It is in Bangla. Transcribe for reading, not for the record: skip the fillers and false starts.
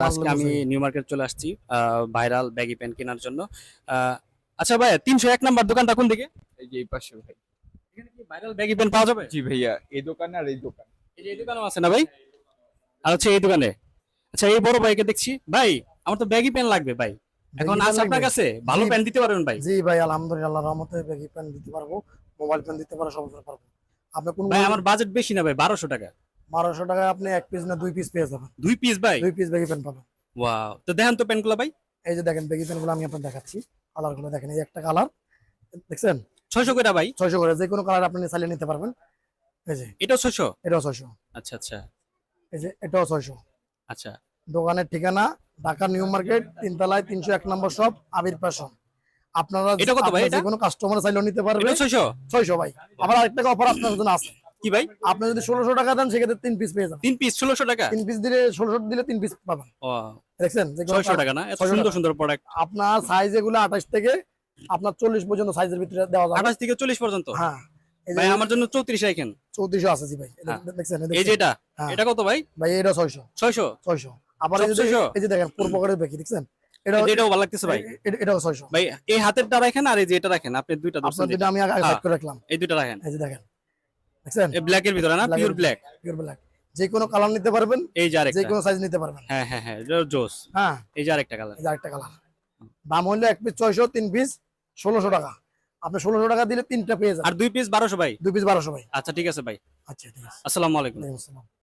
আজকে আমি নিউ মার্কেট চলে আসছি ভাইরাল ব্যাগি প্যান্ট কেনার জন্য। আচ্ছা ভাই, 301 নাম্বার দোকানটা কোন দিকে? এই যে এই পাশে ভাই। এখানে কি ভাইরাল ব্যাগি প্যান্ট পাওয়া যাবে? জি ভাইয়া, এই দোকান আর এই দোকান। এই যে এই দোকানও আছে না ভাই? আর হচ্ছে এই দোকানে। আচ্ছা, এই বড় ভাইকে দেখছি। ভাই, আমার তো ব্যাগি প্যান্ট লাগবে ভাই। এখন ব্যাগি আছে প্যান্ট আপনার লাগবে? কাছে ভালো জি। প্যান্ট দিতে পারবেন ভাই? জি ভাই, আলহামদুলিল্লাহ রহমতে ব্যাগি প্যান্ট দিতে পারবো, মোবাইল প্যান্ট দিতে পারবো, সব দিতে পারবো। আপনি কোন ভাই আমার বাজেট বেশি না ভাই, 1200 টাকা। 1200 টাকায় আপনি এক পিস না দুই পিস পেয়ে যাবেন। 2 পিস ভাই? দুই পিস ব্যাগি প্যান্ট পাবেন। ওয়াও, তো দেখেন তো প্যান্টগুলো ভাই। এই যে দেখেন ব্যাগি প্যান্ট গুলো আমি আপনাকে দেখাচ্ছি। কালার গুলো দেখেন, এই একটা কালার দেখছেন 600 করে ভাই? 600 করে, যে কোনো কালার আপনি চালিয়ে নিতে পারবেন। এই যে এটাও 600? এটাও 600। আচ্ছা আচ্ছা এই যে এটাও 600। আচ্ছা। দোকানের ঠিকানা ঢাকা নিউ মার্কেট, 3 তলায়, 301 নম্বর শপ, আবির ফ্যাশন। আপনারা এটা কত ভাই? আপনারা এটা যে কোনো কাস্টমার চাইলেও নিতে পারবে। এটা 600? 600 ভাই। আবার আরেকটা অফার আপনার জন্য আছে। কি ভাই? আপনি যদি 1600 টাকা দেন সেক্ষেত্রে 3 পিস পেয়ে যাবেন। 3 পিস 1600 টাকা? 3 পিস দিলে 1600 দিলে 3 পিস পাবেন। ওয়াও, দেখছেন যে কোনো 600 টাকা না? এত 600 সুন্দর টাকা। সুন্দর প্রোডাক্ট। আপনার সাইজ এগুলো 28 থেকে আপনার 40 পর্যন্ত সাইজের ভিতরে দেওয়া যাবে। 28 থেকে 40 পর্যন্ত? হ্যাঁ, এই যে ভাই আমার জন্য 34 রাখেন। 3400 আছে জি ভাই। হ্যাঁ। দেখছেন এই যে এটা, হ্যাঁ। এটা কত ভাই? ভাই এটা 600। 600? 600। আবার সব এই যে 600? এই যে দেখেন পুরো পকেটের বেকি দেখছেন, এটাও ভালো লাগতেছে ভাই। এটাও 600। ভাই এই হাতেরটা রাখেন আর এই যে এটা রাখেন, আপনি দুইটা আপনার ধরছেন যেটা যেটা। আমি আগে হ্যাঁ। সাইড করে রাখলাম। এই দুইটা রাখেন। এই যে দেখেন, দেখছেন এই ব্ল্যাক এর ভিতরে না? Pure black? Pure black. যে কোনো কালার নিতে পারবেন, এই যে যে আরেকটা। কোনো সাইজ নিতে পারবেন। হ্যাঁ হ্যাঁ হ্যাঁ, এটা জোস। হ্যাঁ, এই যে আরেকটা কালার। এই যে আরেকটা কালার। দাম হইলো এক পিস 600, 3 পিস 1600 টাকা। আপনি 1600 টাকা দিলে তিনটা পেয়ে যাবেন। আর 2 পিস 1200 ভাই? 2 পিস 1200 ভাই। আচ্ছা ঠিক আছে ভাই। আচ্ছা ঠিক আছে। আসসালামু আলাইকুম। ওয়ালাইকুম আসসালাম।